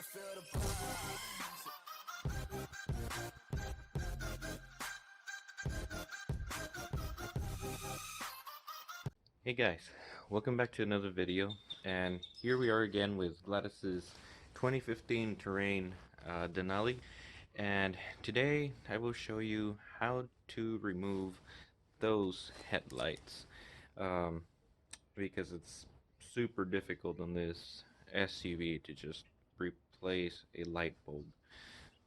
can feel the vibes. Hey guys, welcome back to another video, and here we are again with Gladys's 2015 Terrain Denali, and today I will show you how to remove those headlights, because it's super difficult on this SUV to just replace a light bulb.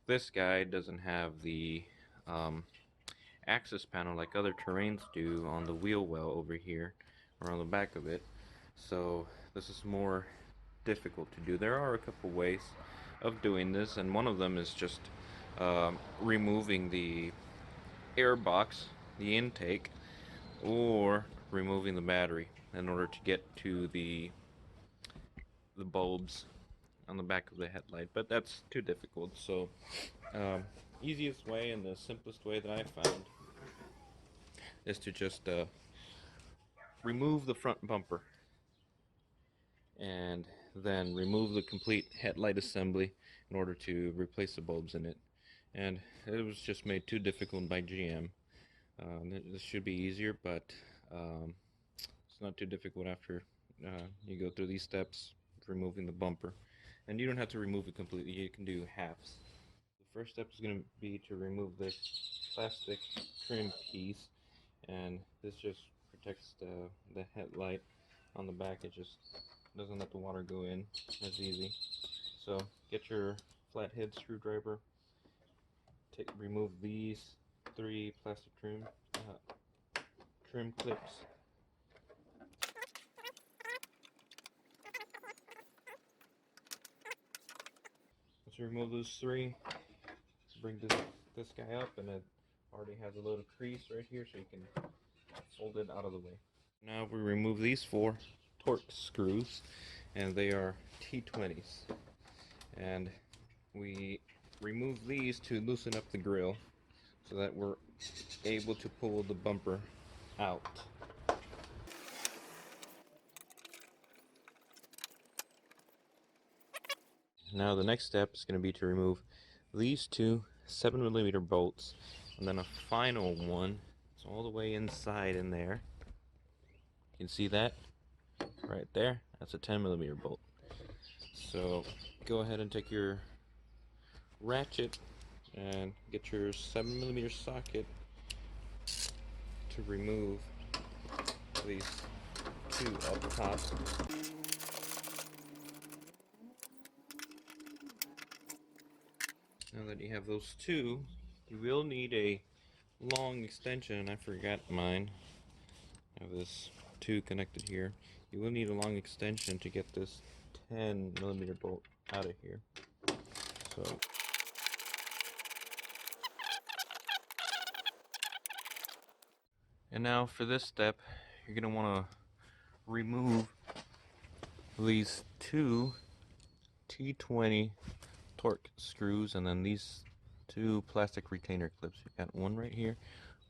This guy doesn't have the access panel like other Terrains do on the wheel well over here or on the back of it, so this is more difficult to do. There are a couple ways of doing this, and one of them is just removing the air box, the intake, or removing the battery in order to get to the bulbs on the back of the headlight, but that's too difficult. So easiest way and the simplest way that I found is to just remove the front bumper and then remove the complete headlight assembly in order to replace the bulbs in it. And it was just made too difficult by GM. This should be easier, but it's not too difficult after you go through these steps of removing the bumper. And you don't have to remove it completely, you can do halves. The first step is going to be to remove this plastic trim piece, and this just protects the headlight on the back. It just doesn't let the water go in as easy. So get your flathead screwdriver, remove these 3 plastic trim clips. Once you remove those 3, bring this guy up, and it already has a little crease right here, so you can fold it out of the way. Now we remove these 4 torque screws, and they are T20s, and we remove these to loosen up the grill so that we're able to pull the bumper out. Now the next step is going to be to remove these 2 7mm bolts, and then a final one. It's all the way inside in there. You can see that right there. That's a 10mm bolt. So go ahead and take your ratchet and get your 7mm socket to remove these 2 up top. Now that you have those 2, you will need a long extension. I forgot mine. I have this 2 connected here. You will need a long extension to get this 10mm bolt out of here. So and now for this step, you're going to want to remove these 2 T20 torque screws, and then these 2 plastic retainer clips. You've got one right here,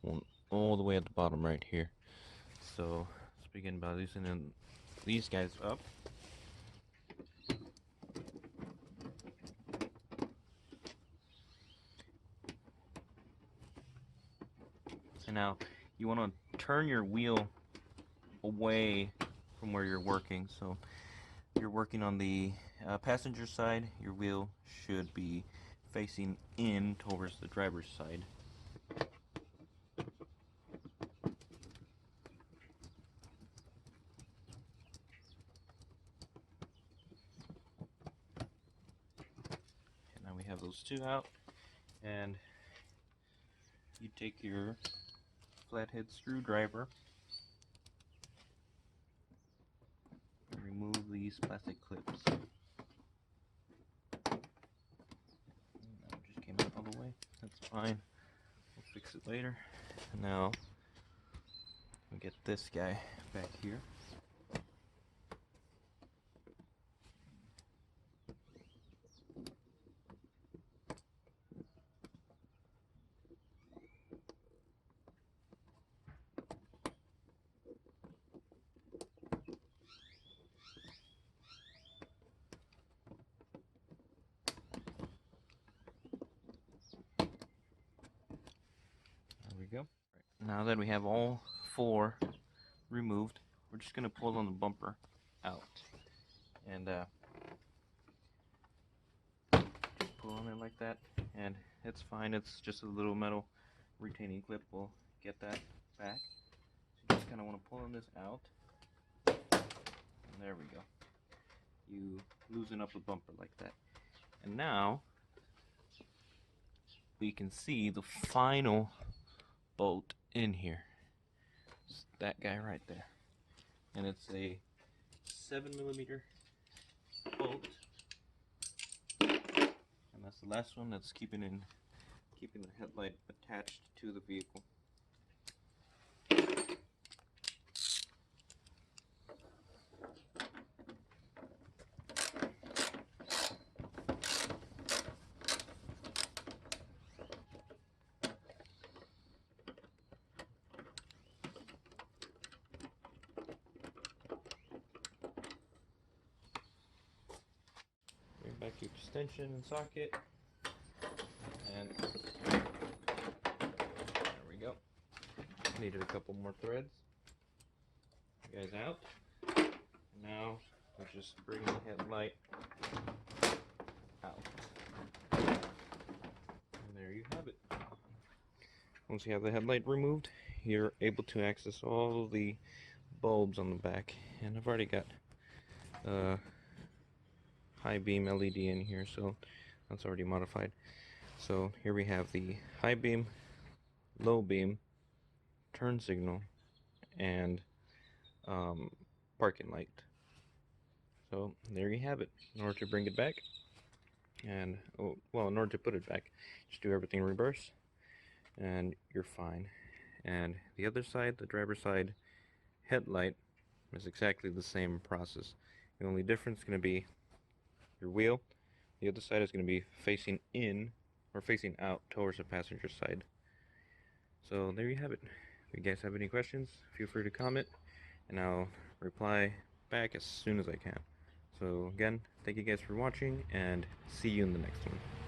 one all the way at the bottom right here. So let's begin by loosening these guys up. And now you want to turn your wheel away from where you're working. So you're working on the passenger side, your wheel should be facing in towards the driver's side. And now we have those 2 out, and you take your flathead screwdriver and remove these plastic clips. That just came out all the way. That's fine. We'll fix it later. Now we get this guy back here. Now that we have all 4 removed, we're just going to pull on the bumper out. And just pull on it like that, and it's fine. It's just a little metal retaining clip. We'll get that back. So you just kind of want to pull on this out. And there we go. You loosen up the bumper like that. And now we can see the final bolt in here. It's that guy right there. And it's a 7mm bolt. And that's the last one that's keeping the headlight attached to the vehicle. Bring back your extension and socket, and there we go. Needed a couple more threads. You guys out. Now we'll just bring the headlight out. And there you have it. Once you have the headlight removed, you're able to access all the bulbs on the back. And I've already got high beam LED in here, so that's already modified. So here we have the high beam, low beam, turn signal, and parking light. So there you have it. In order to bring it back, and in order to put it back, just do everything in reverse, and you're fine. And the other side, the driver's side headlight, is exactly the same process. The only difference is going to be your wheel. The other side is going to be facing in or facing out towards the passenger side. So there you have it. If you guys have any questions, feel free to comment, and I'll reply back as soon as I can. So again, thank you guys for watching, and see you in the next one.